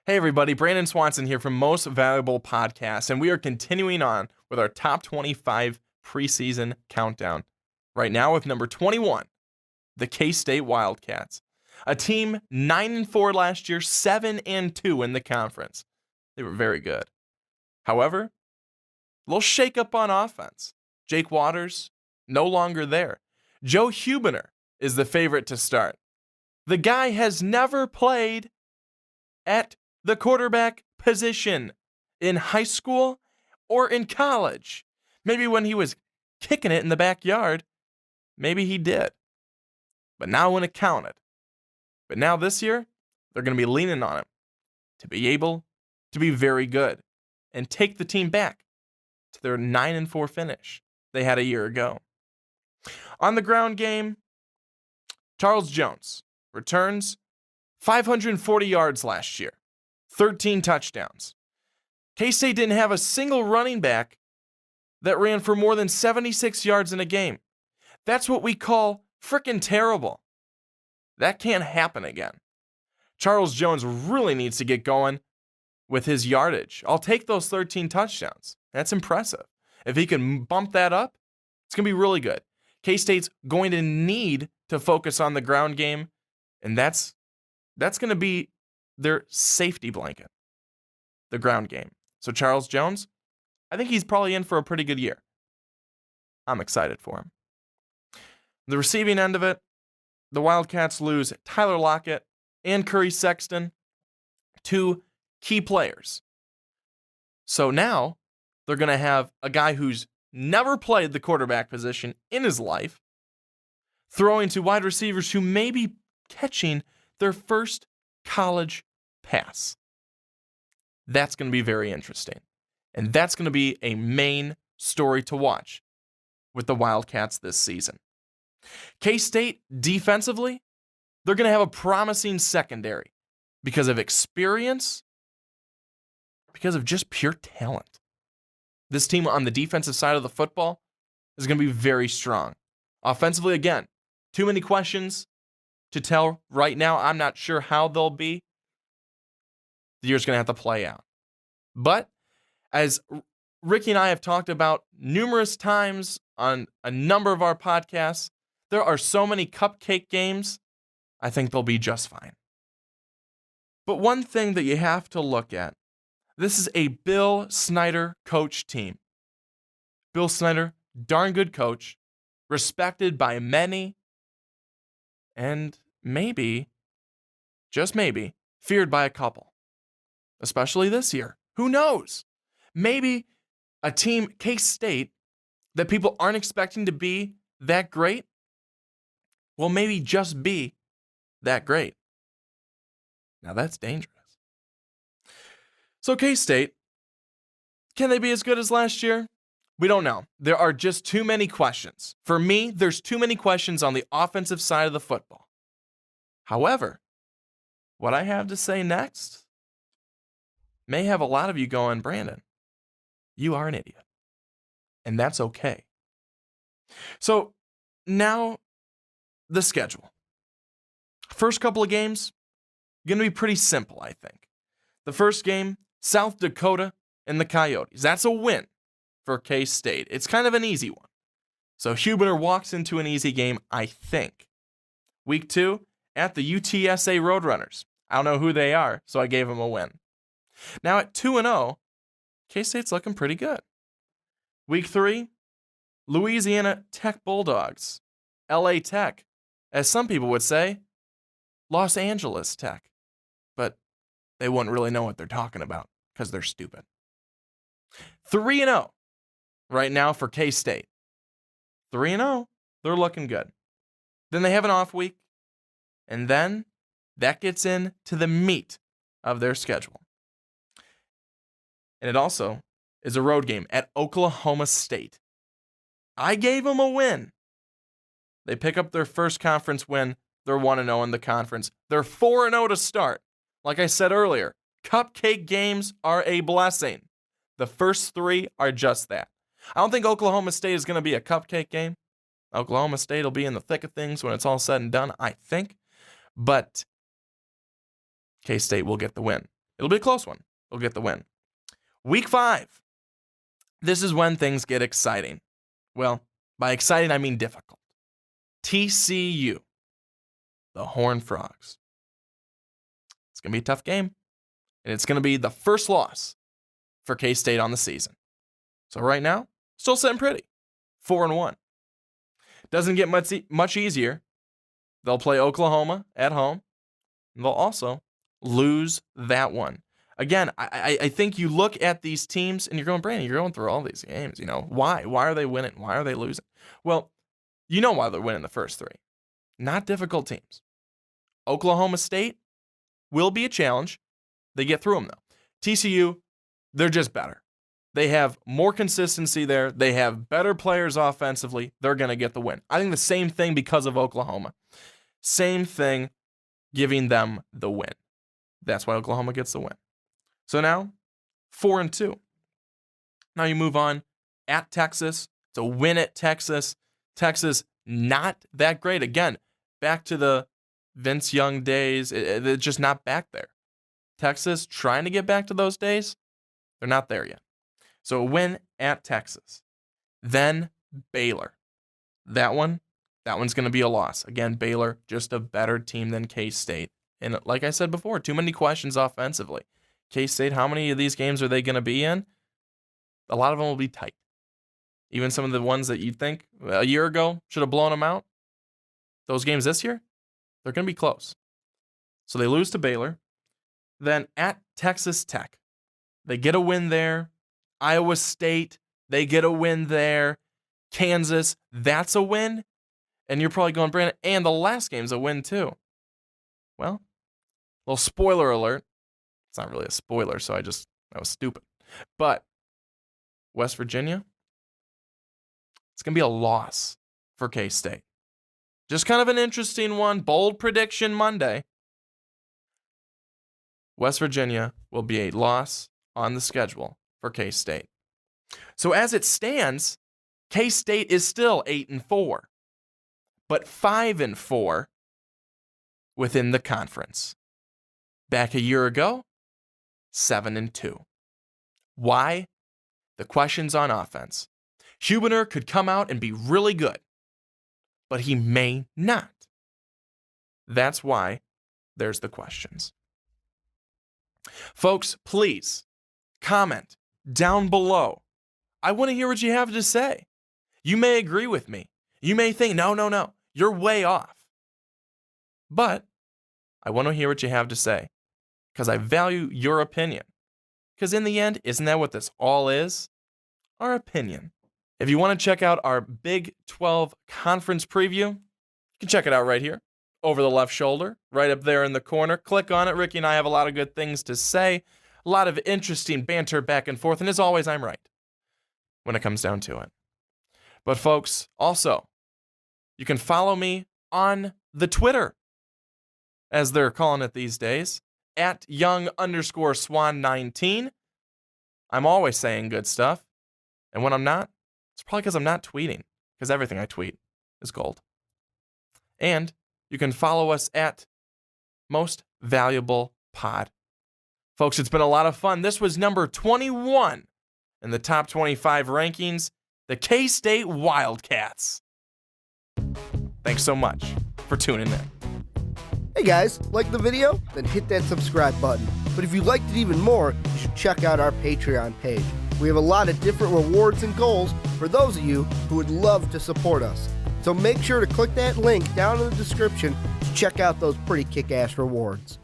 Hey everybody, Brandon Swanson here from Most Valuable Podcast, and we are continuing on with our top 25 preseason countdown. Right now with number 21, the Kansas State Wildcats. A team 9-4 last year, 7-2 in the conference. They were very good. However, a little shakeup on offense. Jake Waters, no longer there. Joe Hubener is the favorite to start. The guy has never played at the quarterback position in high school or in college. Maybe when he was kicking it in the backyard, maybe he did. But now when it counted. But now this year, they're going to be leaning on him to be able to be very good and take the team back to their 9-4 finish they had a year ago. On the ground game, Charles Jones returns 540 yards last year. 13 touchdowns. K-State didn't have a single running back that ran for more than 76 yards in a game. That's what we call frickin' terrible. That can't happen again. Charles Jones really needs to get going with his yardage. I'll take those 13 touchdowns. That's impressive. If he can bump that up, it's going to be really good. K-State's going to need to focus on the ground game, and that's going to be their safety blanket, the ground game. So Charles Jones, I think he's probably in for a pretty good year. I'm excited for him. The receiving end of it, the Wildcats lose Tyler Lockett and Curry Sexton, two key players. So now they're going to have a guy who's never played the quarterback position in his life, throwing to wide receivers who may be catching their first college pass. That's going to be very interesting. And that's going to be a main story to watch with the Wildcats this season. K-State, defensively, they're going to have a promising secondary because of experience, because of just pure talent. This team on the defensive side of the football is going to be very strong. Offensively, again, too many questions to tell right now. I'm not sure how they'll be. The year's going to have to play out. But as Ricky and I have talked about numerous times on a number of our podcasts, there are so many cupcake games, I think they'll be just fine. But one thing that you have to look at, this is a Bill Snyder coach team. Bill Snyder, darn good coach, respected by many, and maybe, just maybe, feared by a couple. Especially this year. Who knows? Maybe a team, K-State, that people aren't expecting to be that great, will maybe just be that great. Now that's dangerous. So K-State, can they be as good as last year? We don't know. There are just too many questions. For me, there's too many questions on the offensive side of the football. However, what I have to say next may have a lot of you going, Brandon, you are an idiot. And that's okay. So now the schedule. First couple of games, going to be pretty simple, I think. The first game, South Dakota and the Coyotes. That's a win for K-State. It's kind of an easy one. So Hubener walks into an easy game, I think. Week 2, at the UTSA Roadrunners. I don't know who they are, so I gave them a win. Now at 2-0, K-State's looking pretty good. Week 3, Louisiana Tech Bulldogs. LA Tech. As some people would say, Los Angeles Tech. But they wouldn't really know what they're talking about because they're stupid. 3-0 right now for K-State. 3-0, they're looking good. Then they have an off week, and then that gets into the meat of their schedule. And it also is a road game at Oklahoma State. I gave them a win. They pick up their first conference win. They're 1-0 in the conference. They're 4-0 to start. Like I said earlier, cupcake games are a blessing. The first 3 are just that. I don't think Oklahoma State is going to be a cupcake game. Oklahoma State will be in the thick of things when it's all said and done, I think. But K-State will get the win. It'll be a close one. They'll get the win. Week 5. This is when things get exciting. Well, by exciting, I mean difficult. TCU, the Horned Frogs. It's going to be a tough game, and it's going to be the first loss for K-State on the season. So right now, still sitting pretty, 4-1. Doesn't get much easier. They'll play Oklahoma at home, and they'll also lose that one. Again, I think you look at these teams, and you're going, Brandon, you're going through all these games. Why? Why are they winning? Why are they losing? Well, you know why they're winning the first 3. Not difficult teams. Oklahoma State will be a challenge. They get through them, though. TCU, they're just better. They have more consistency there. They have better players offensively. They're going to get the win. I think the same thing because of Oklahoma. Same thing giving them the win. That's why Oklahoma gets the win. So now, 4-2. Now you move on at Texas. It's a win at Texas. Texas, not that great. Again, back to the Vince Young days. It's just not back there. Texas trying to get back to those days. They're not there yet. So a win at Texas. Then Baylor. That one's going to be a loss. Again, Baylor, just a better team than K-State. And like I said before, too many questions offensively. K-State, how many of these games are they going to be in? A lot of them will be tight. Even some of the ones that you think a year ago should have blown them out, those games this year, they're going to be close. So they lose to Baylor. Then at Texas Tech, they get a win there. Iowa State, they get a win there. Kansas, that's a win. And you're probably going, Brandon, and the last game's a win too. Well, little spoiler alert. It's not really a spoiler, so that was stupid. But West Virginia, it's going to be a loss for K-State. Just kind of an interesting one. Bold prediction Monday. West Virginia will be a loss on the schedule for K-State. So as it stands, K-State is still 8-4, but 5-4 within the conference. Back a year ago, 7-2. Why? The question's on offense. Hubener could come out and be really good, but he may not. That's why there's the questions. Folks, please comment down below. I want to hear what you have to say. You may agree with me. You may think, no, you're way off. But I want to hear what you have to say because I value your opinion. Because in the end, isn't that what this all is? Our opinion. If you want to check out our Big 12 conference preview, you can check it out right here, over the left shoulder, right up there in the corner. Click on it. Ricky and I have a lot of good things to say, a lot of interesting banter back and forth, and as always, I'm right when it comes down to it. But folks, also, you can follow me on the Twitter, as they're calling it these days, at young_swan19. I'm always saying good stuff. And when I'm not, it's probably because I'm not tweeting, because everything I tweet is gold. And you can follow us at Most Valuable Pod. Folks, it's been a lot of fun. This was number 21 in the top 25 rankings, the K-State Wildcats. Thanks so much for tuning in. Hey guys, like the video? Then hit that subscribe button. But if you liked it even more, you should check out our Patreon page. We have a lot of different rewards and goals for those of you who would love to support us. So make sure to click that link down in the description to check out those pretty kick-ass rewards.